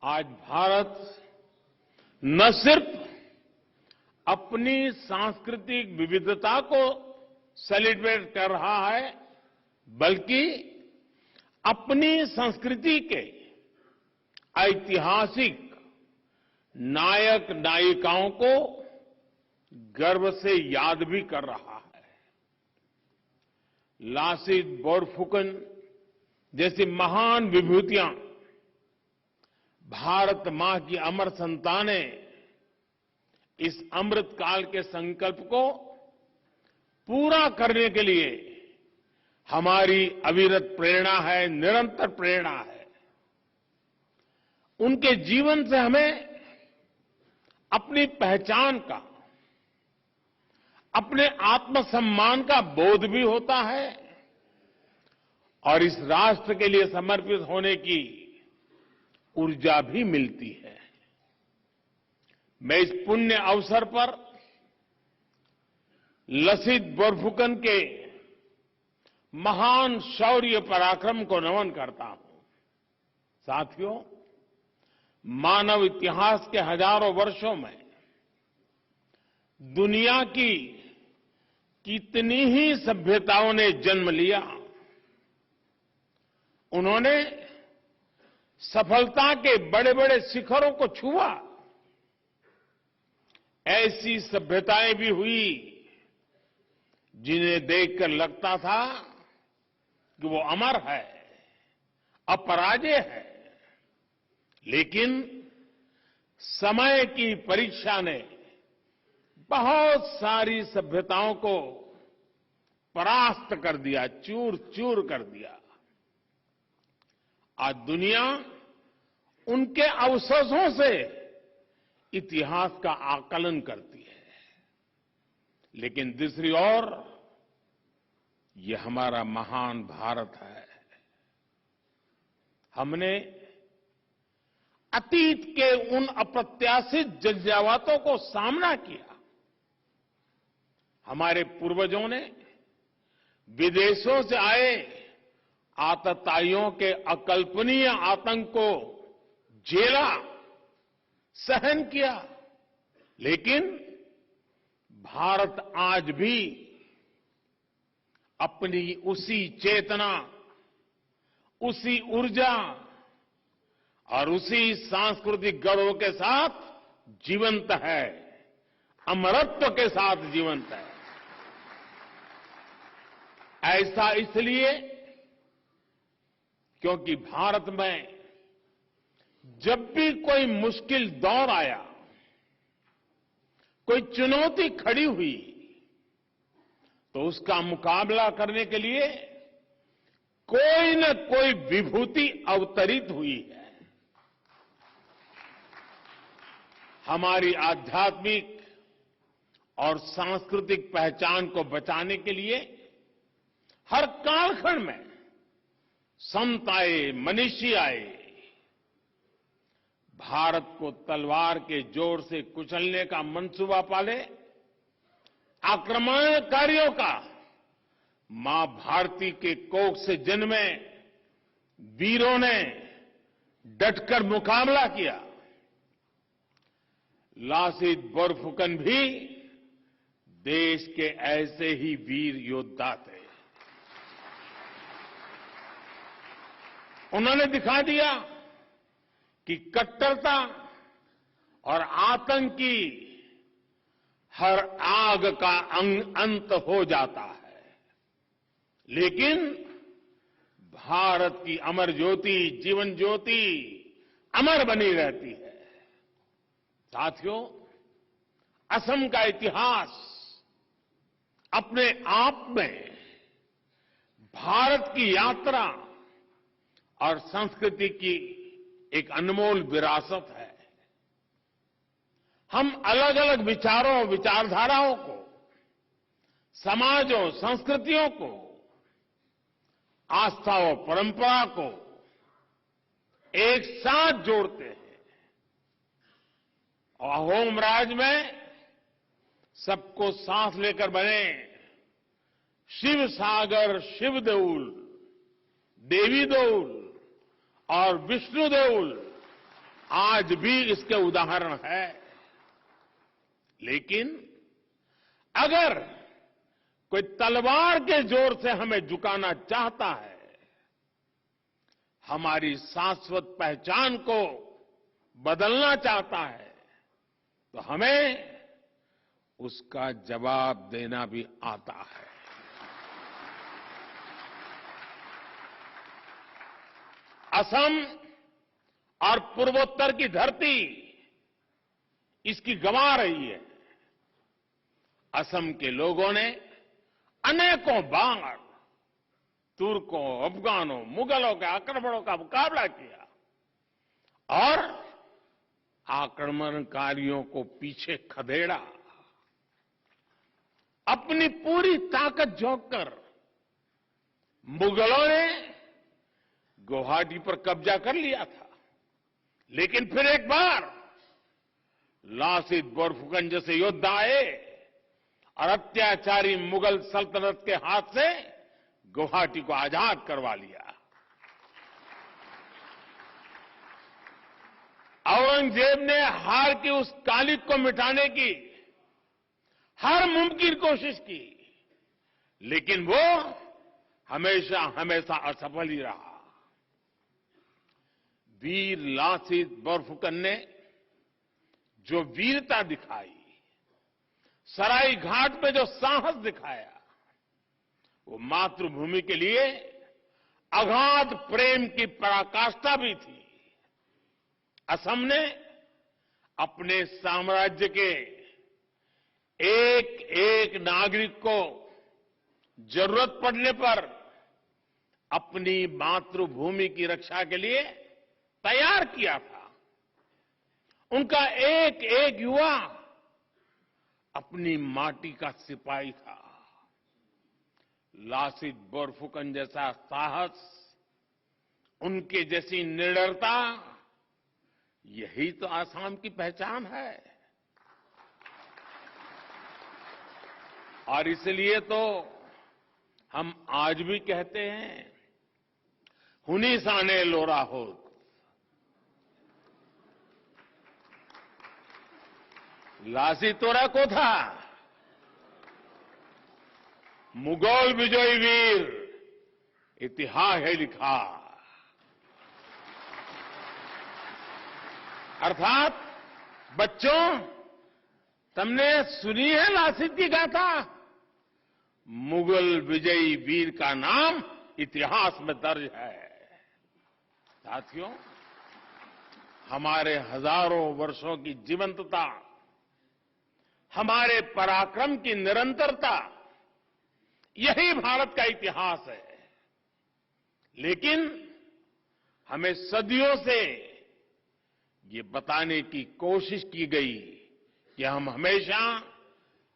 आज भारत न सिर्फ अपनी सांस्कृतिक विविधता को सेलिब्रेट कर रहा है, बल्कि अपनी संस्कृति के ऐतिहासिक नायक नायिकाओं को गर्व से याद भी कर रहा है। लासित बोरफुकन जैसी महान विभूतियां भारत मां की अमर संतानें इस अमृत काल के संकल्प को पूरा करने के लिए हमारी अविरत प्रेरणा है, निरंतर प्रेरणा है। उनके जीवन से हमें अपनी पहचान का, अपने आत्मसम्मान का बोध भी होता है और इस राष्ट्र के लिए समर्पित होने की ऊर्जा भी मिलती है। मैं इस पुण्य अवसर पर लसित बोरफुकन के महान शौर्य पराक्रम को नमन करता हूं। साथियों, मानव इतिहास के हजारों वर्षों में दुनिया की कितनी ही सभ्यताओं ने जन्म लिया। उन्होंने सफलता के बड़े बड़े शिखरों को छुआ। ऐसी सभ्यताएं भी हुई जिन्हें देखकर लगता था कि वो अमर है, अपराजेय है। लेकिन समय की परीक्षा ने बहुत सारी सभ्यताओं को परास्त कर दिया, चूर चूर कर दिया। आज दुनिया उनके अवशेषों से इतिहास का आकलन करती है। लेकिन दूसरी ओर ये हमारा महान भारत है। हमने अतीत के उन अप्रत्याशित झंझावातों को सामना किया। हमारे पूर्वजों ने विदेशों से आए आतताइयों के अकल्पनीय आतंक को झेला, सहन किया। लेकिन भारत आज भी अपनी उसी चेतना, उसी ऊर्जा और उसी सांस्कृतिक गौरव के साथ जीवंत है, अमरत्व के साथ जीवंत है। ऐसा इसलिए क्योंकि भारत में जब भी कोई मुश्किल दौर आया, कोई चुनौती खड़ी हुई, तो उसका मुकाबला करने के लिए कोई न कोई विभूति अवतरित हुई है। हमारी आध्यात्मिक और सांस्कृतिक पहचान को बचाने के लिए हर कालखंड में संत आए, मनीषी आए। भारत को तलवार के जोर से कुचलने का मंसूबा पाले आक्रमणकारियों का मां भारती के कोख से जन्मे वीरों ने डटकर मुकाबला किया। लासित बोरफुकन भी देश के ऐसे ही वीर योद्धा थे। उन्होंने दिखा दिया कि कट्टरता और आतंक की हर आग का अंत हो जाता है, लेकिन भारत की अमर ज्योति, जीवन ज्योति अमर बनी रहती है। साथियों, असम का इतिहास अपने आप में भारत की यात्रा और संस्कृति की एक अनमोल विरासत है। हम अलग अलग विचारों, विचारधाराओं को, समाजों, संस्कृतियों को, आस्था और परंपरा को एक साथ जोड़ते हैं। और अहोम राज में सबको सांस लेकर बने शिव सागर, शिव देउल, देवी देउल और विष्णु देउल आज भी इसके उदाहरण है। लेकिन अगर कोई तलवार के जोर से हमें झुकाना चाहता है, हमारी शाश्वत पहचान को बदलना चाहता है, तो हमें उसका जवाब देना भी आता है। असम और पूर्वोत्तर की धरती इसकी गवाह रही है। असम के लोगों ने अनेकों बार तुर्कों, अफगानों, मुगलों के आक्रमणों का मुकाबला किया और आक्रमणकारियों को पीछे खदेड़ा। अपनी पूरी ताकत झोंक कर मुगलों ने गुवाहाटी पर कब्जा कर लिया था। लेकिन फिर एक बार लासित बोरफुकन जैसे योद्धा आए और अत्याचारी मुगल सल्तनत के हाथ से गुवाहाटी को आजाद करवा लिया। औरंगजेब ने हार की उस कालिक को मिटाने की हर मुमकिन कोशिश की, लेकिन वो हमेशा हमेशा असफल ही रहा। वीर लासित बोरफुकन ने जो वीरता दिखाई, सराय घाट पे जो साहस दिखाया, वो मातृभूमि के लिए अगाध प्रेम की पराकाष्ठा भी थी। असम ने अपने साम्राज्य के एक एक नागरिक को जरूरत पड़ने पर अपनी मातृभूमि की रक्षा के लिए तैयार किया था। उनका एक एक युवा अपनी माटी का सिपाही था। लासित बोरफुकन जैसा साहस, उनके जैसी निडरता, यही तो आसाम की पहचान है। और इसलिए तो हम आज भी कहते हैं, हुनी साने लोरा हो। लासित तोरा को था मुगल विजयी वीर, इतिहास है लिखा। अर्थात बच्चों, तुमने सुनी है लासित की गाथा? मुगल विजयी वीर का नाम इतिहास में दर्ज है। साथियों, हमारे हजारों वर्षों की जीवंतता, हमारे पराक्रम की निरंतरता, यही भारत का इतिहास है। लेकिन हमें सदियों से ये बताने की कोशिश की गई कि हम हमेशा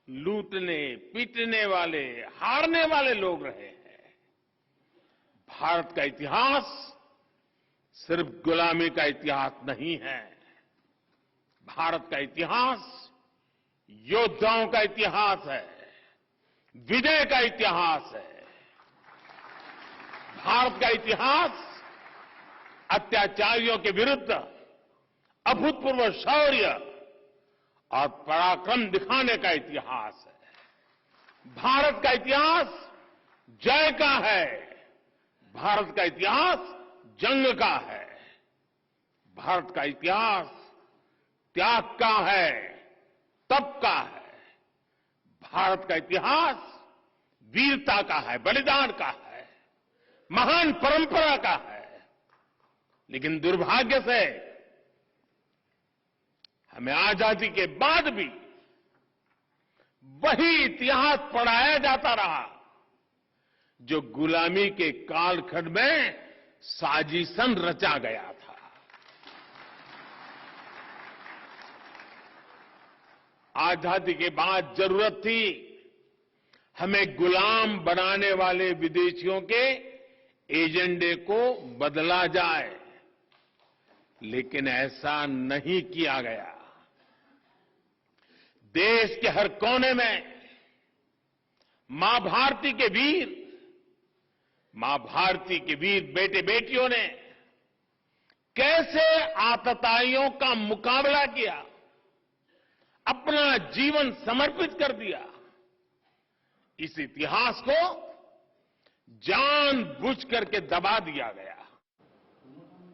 लूटने, पीटने वाले, हारने वाले लोग रहे हैं। भारत का इतिहास सिर्फ गुलामी का इतिहास नहीं है। भारत का इतिहास योद्धाओं का इतिहास है, विजय का इतिहास है। भारत का इतिहास अत्याचारियों के विरुद्ध अभूतपूर्व शौर्य और पराक्रम दिखाने का इतिहास है। भारत का इतिहास जय का है, भारत का इतिहास जंग का है, भारत का इतिहास त्याग का है, तप का है, भारत का इतिहास वीरता का है, बलिदान का है, महान परंपरा का है। लेकिन दुर्भाग्य से हमें आजादी के बाद भी वही इतिहास पढ़ाया जाता रहा जो गुलामी के कालखंड में साजिशन रचा गया था। आजादी के बाद जरूरत थी हमें गुलाम बनाने वाले विदेशियों के एजेंडे को बदला जाए, लेकिन ऐसा नहीं किया गया। देश के हर कोने में मां भारती के वीर बेटे बेटियों ने कैसे आतताइयों का मुकाबला किया, अपना जीवन समर्पित कर दिया, इस इतिहास को जानबूझ करके दबा दिया गया।